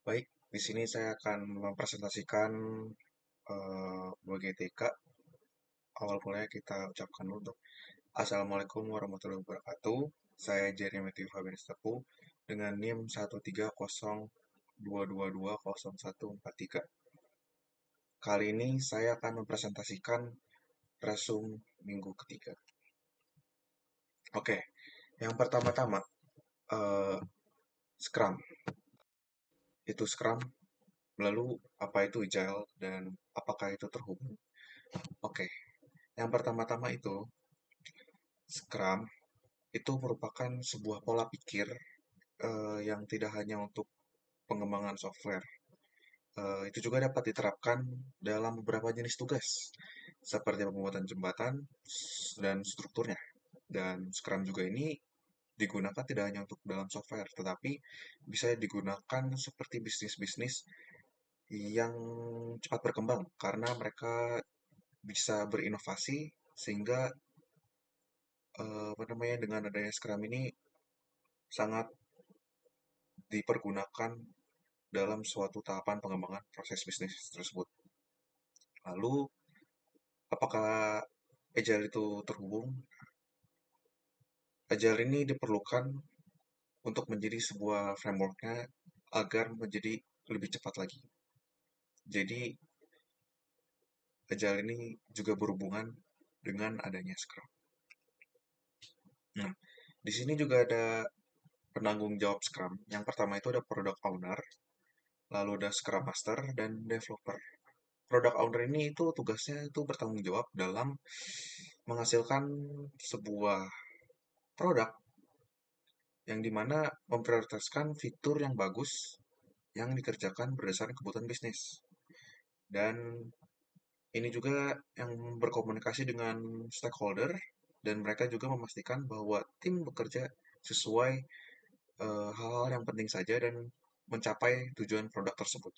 Baik, di sini saya akan mempresentasikan WGTK. Awal mulanya kita ucapkan dulu untuk Assalamualaikum warahmatullahi wabarakatuh. Saya Jerry Matthew Fabian Tepu dengan NIM 13022220143. Kali ini saya akan mempresentasikan resume minggu ketiga. Oke, yang pertama-tama eh, Scrum. Itu Scrum, lalu apa itu Agile dan apakah itu terhubung? Oke, yang pertama-tama itu Scrum itu merupakan sebuah pola pikir yang tidak hanya untuk pengembangan software. Itu juga dapat diterapkan dalam beberapa jenis tugas, seperti pembuatan jembatan dan strukturnya. Dan Scrum juga ini digunakan tidak hanya untuk dalam software, tetapi bisa digunakan seperti bisnis-bisnis yang cepat berkembang karena mereka bisa berinovasi sehingga dengan adanya Scrum ini sangat dipergunakan dalam suatu tahapan pengembangan proses bisnis tersebut. Lalu, apakah Agile itu terhubung? Agile ini diperlukan untuk menjadi sebuah frameworknya agar menjadi lebih cepat lagi. Jadi, Agile ini juga berhubungan dengan adanya Scrum. Nah, di sini juga ada penanggung jawab Scrum. Yang pertama itu ada Product Owner, lalu ada Scrum Master, dan Developer. Product Owner ini itu tugasnya itu bertanggung jawab dalam menghasilkan sebuah produk yang dimana memprioritaskan fitur yang bagus yang dikerjakan berdasarkan kebutuhan bisnis. Dan ini juga yang berkomunikasi dengan stakeholder dan mereka juga memastikan bahwa tim bekerja sesuai hal-hal yang penting saja dan mencapai tujuan produk tersebut.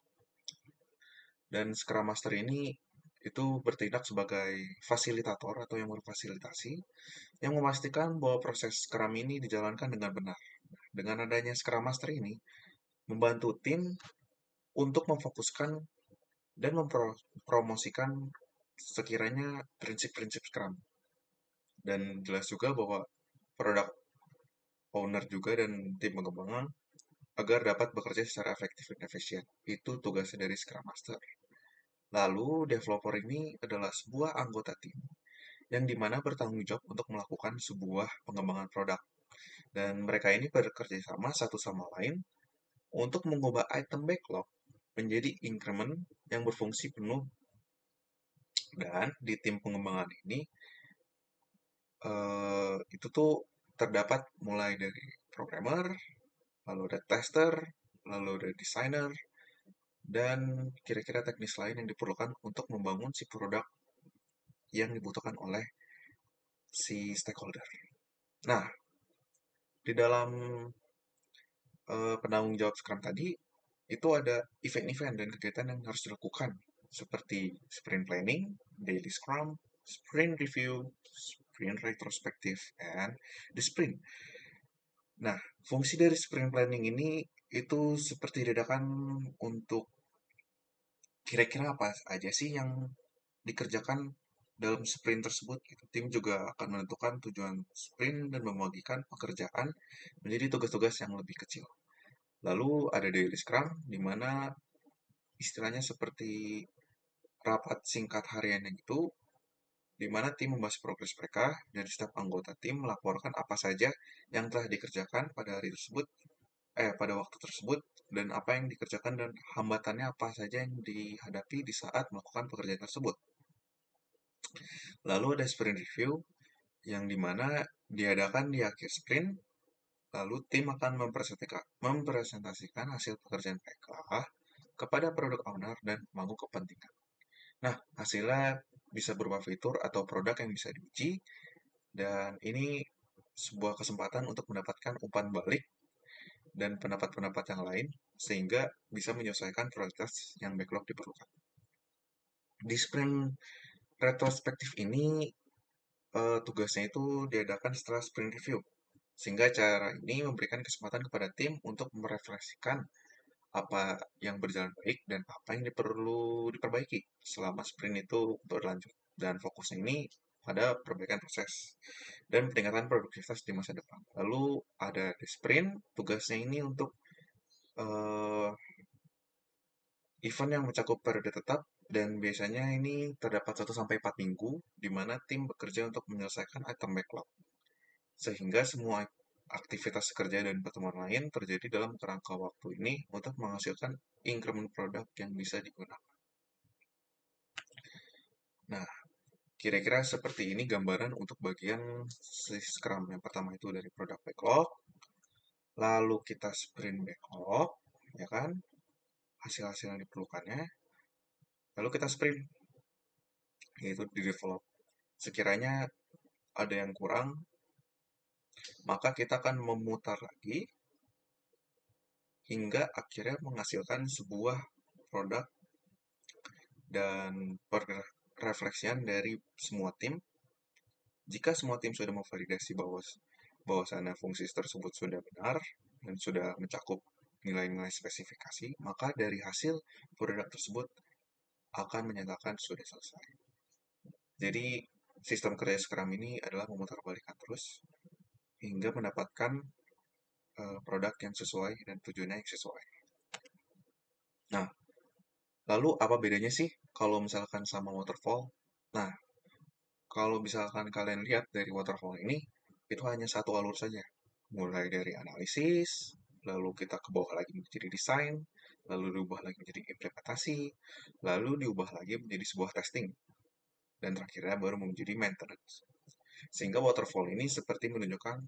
Dan Scrum Master ini itu bertindak sebagai fasilitator atau yang memfasilitasi yang memastikan bahwa proses Scrum ini dijalankan dengan benar. Dengan adanya Scrum Master ini membantu tim untuk memfokuskan dan mempromosikan sekiranya prinsip-prinsip Scrum. Dan jelas juga bahwa product owner juga dan tim pengembangan agar dapat bekerja secara efektif dan efisien. Itu tugasnya dari Scrum Master. Lalu, developer ini adalah sebuah anggota tim yang dimana bertanggung jawab untuk melakukan sebuah pengembangan produk. Dan mereka ini bekerja sama satu sama lain untuk mengubah item backlog menjadi increment yang berfungsi penuh. Dan di tim pengembangan ini itu tuh terdapat mulai dari programmer, lalu ada tester, lalu ada designer, dan kira-kira teknis lain yang diperlukan untuk membangun si produk yang dibutuhkan oleh si stakeholder. Nah, di dalam penanggung jawab Scrum tadi, itu ada event-event dan kegiatan yang harus dilakukan, seperti sprint planning, daily Scrum, sprint review, sprint retrospective, and the sprint. Nah, fungsi dari sprint planning ini itu seperti diadakan untuk kira-kira apa aja sih yang dikerjakan dalam sprint tersebut gitu. Tim juga akan menentukan tujuan sprint dan membagikan pekerjaan menjadi tugas-tugas yang lebih kecil. Lalu ada daily scrum di mana istilahnya seperti rapat singkat harian yang itu di mana tim membahas progres mereka dan setiap anggota tim melaporkan apa saja yang telah dikerjakan pada hari tersebut pada waktu tersebut dan apa yang dikerjakan dan hambatannya apa saja yang dihadapi di saat melakukan pekerjaan tersebut. Lalu ada sprint review yang dimana diadakan di akhir sprint, lalu tim akan mempresentasikan hasil pekerjaan mereka kepada product owner dan pemangku kepentingan. Nah, hasilnya bisa berupa fitur atau produk yang bisa diuji, dan ini sebuah kesempatan untuk mendapatkan umpan balik dan pendapat-pendapat yang lain, sehingga bisa menyelesaikan prioritas yang backlog diperlukan. Di sprint retrospektif ini, tugasnya itu diadakan setelah sprint review, sehingga cara ini memberikan kesempatan kepada tim untuk merefleksikan apa yang berjalan baik dan apa yang perlu diperbaiki selama sprint itu berlanjut. Dan fokusnya ini pada perbaikan proses dan peningkatan produktivitas di masa depan. Lalu ada di sprint, tugasnya ini untuk eh, event yang mencakup periode tetap dan biasanya ini terdapat 1 sampai 4 minggu di mana tim bekerja untuk menyelesaikan item backlog. Sehingga semua aktivitas kerja dan pertemuan lain terjadi dalam kerangka waktu ini untuk menghasilkan increment produk yang bisa digunakan. Nah, kira-kira seperti ini gambaran untuk bagian si Scrum. Yang pertama itu dari produk backlog, lalu kita sprint backlog, ya kan, hasil-hasil yang diperlukannya, lalu kita sprint, yaitu di develop. Sekiranya ada yang kurang, maka kita akan memutar lagi hingga akhirnya menghasilkan sebuah produk dan refleksian dari semua tim. Jika semua tim sudah memvalidasi bahwasannya fungsi tersebut sudah benar dan sudah mencakup nilai-nilai spesifikasi, maka dari hasil produk tersebut akan menyatakan sudah selesai. Jadi sistem kerja Scrum ini adalah memutarbalikkan terus hingga mendapatkan produk yang sesuai dan tujuannya yang sesuai. Nah, lalu apa bedanya sih kalau misalkan sama waterfall? Nah, kalau misalkan kalian lihat dari waterfall ini, itu hanya satu alur saja. Mulai dari analisis, lalu kita ke bawah lagi menjadi desain, lalu diubah lagi menjadi implementasi, lalu diubah lagi menjadi sebuah testing, dan terakhirnya baru menjadi maintenance. Sehingga waterfall ini seperti menunjukkan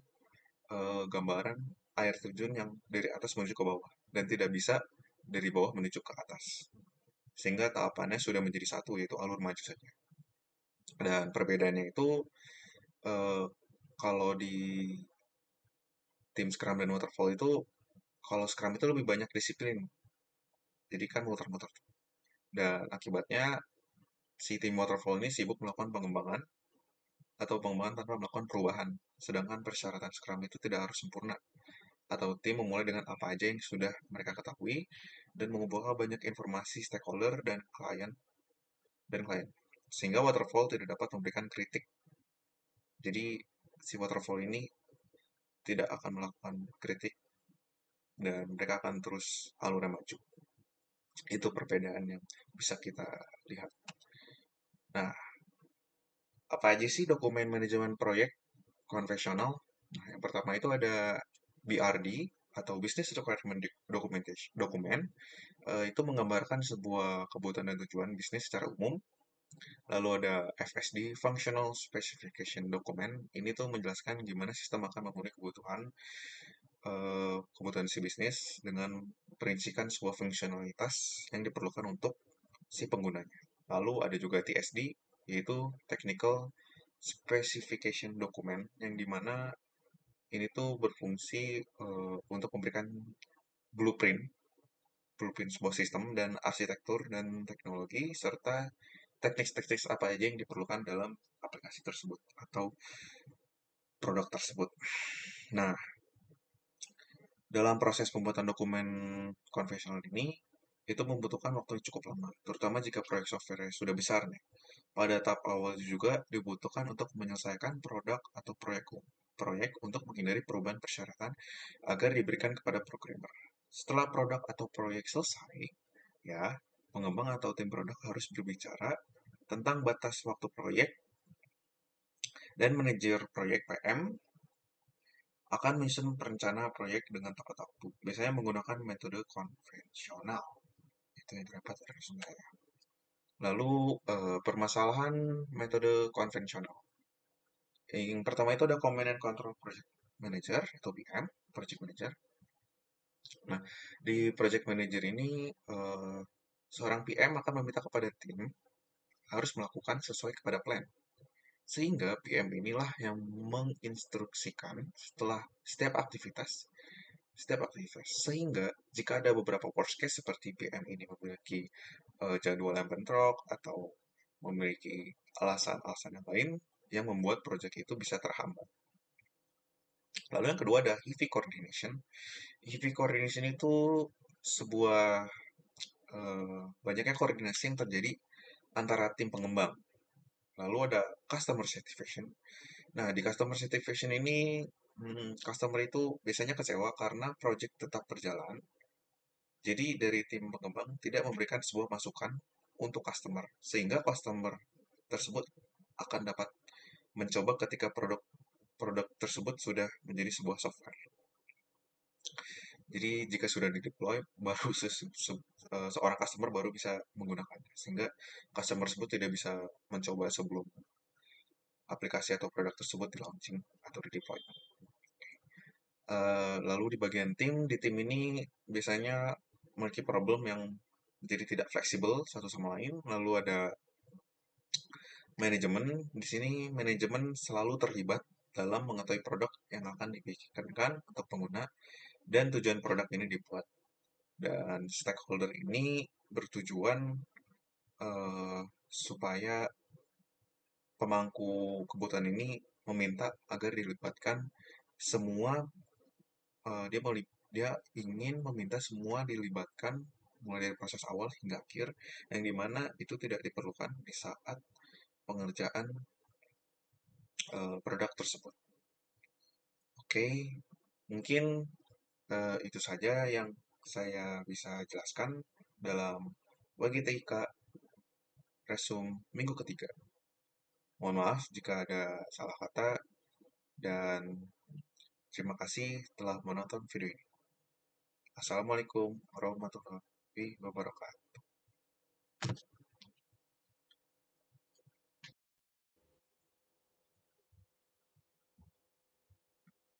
gambaran air terjun yang dari atas menuju ke bawah, dan tidak bisa dari bawah menuju ke atas. Sehingga tahapannya sudah menjadi satu, yaitu alur maju saja. Dan perbedaannya itu eh, kalau di tim Scrum dan Waterfall itu, kalau Scrum itu lebih banyak disiplin, jadi kan muter-muter. Dan akibatnya si tim Waterfall ini sibuk melakukan pengembangan atau pengembangan tanpa melakukan perubahan. Sedangkan persyaratan Scrum itu tidak harus sempurna. Atau tim memulai dengan apa aja yang sudah mereka ketahui dan mengumpulkan banyak informasi stakeholder dan klien. Sehingga Waterfall tidak dapat memberikan kritik. Jadi si Waterfall ini tidak akan melakukan kritik dan mereka akan terus alurnya maju. Itu perbedaan yang bisa kita lihat. Nah, apa aja sih dokumen manajemen proyek konvensional? Nah, yang pertama itu ada BRD atau Business Requirement Documentation dokumen. Itu menggambarkan sebuah kebutuhan dan tujuan bisnis secara umum. Lalu ada FSD Functional Specification Document. Ini tuh menjelaskan gimana sistem akan memenuhi kebutuhan si bisnis dengan perincikan sebuah fungsionalitas yang diperlukan untuk si penggunanya. Lalu ada juga TSD, yaitu Technical Specification Document, yang dimana ini tuh berfungsi untuk memberikan blueprint, blueprint sebuah sistem dan arsitektur dan teknologi, serta teknik-teknik apa aja yang diperlukan dalam aplikasi tersebut atau produk tersebut. Nah, dalam proses pembuatan dokumen konvensional ini, itu membutuhkan waktu yang cukup lama, terutama jika proyek software sudah besar nih. Pada tahap awal juga dibutuhkan untuk menyelesaikan produk atau proyek untuk menghindari perubahan persyaratan agar diberikan kepada programmer. Setelah produk atau proyek selesai, ya, pengembang atau tim produk harus berbicara tentang batas waktu proyek dan manajer proyek PM akan menyusun perencana proyek dengan tepat waktu. Biasanya menggunakan metode konvensional. Itu yang terdapat dari sumber. Lalu permasalahan metode konvensional. Yang pertama itu ada Command and Control Project Manager atau PM, Project Manager. Nah, di Project Manager ini seorang PM akan meminta kepada tim harus melakukan sesuai kepada plan. Sehingga PM inilah yang menginstruksikan setiap aktivitas. Sehingga jika ada beberapa worst case seperti PM ini memiliki jadwal yang bentrok atau memiliki alasan-alasan yang lain yang membuat proyek itu bisa terhambat. Lalu yang kedua ada heavy coordination. Heavy coordination itu sebuah banyaknya koordinasi yang terjadi antara tim pengembang. Lalu ada customer satisfaction. Nah, di customer satisfaction ini, customer itu biasanya kecewa karena project tetap berjalan. Jadi dari tim pengembang tidak memberikan sebuah masukan untuk customer, sehingga customer tersebut akan dapat mencoba ketika produk produk tersebut sudah menjadi sebuah software. Jadi jika sudah di-deploy, baru seorang customer baru bisa menggunakannya, sehingga customer tersebut tidak bisa mencoba sebelum aplikasi atau produk tersebut di-launching atau di-deploy. Lalu di bagian tim, di tim ini biasanya memiliki problem yang jadi tidak fleksibel satu sama lain. Lalu ada manajemen. Di sini manajemen selalu terlibat dalam mengetahui produk yang akan dipikirkan untuk pengguna dan tujuan produk ini dibuat. Dan stakeholder ini bertujuan supaya pemangku kebutuhan ini meminta agar dilibatkan semua. Dia ingin meminta semua dilibatkan mulai dari proses awal hingga akhir, yang dimana itu tidak diperlukan di saat pengerjaan produk tersebut. Oke, mungkin itu saja yang saya bisa jelaskan dalam WGTIK Resum minggu ketiga. Mohon maaf jika ada salah kata, dan terima kasih telah menonton video ini. Assalamualaikum warahmatullahi wabarakatuh.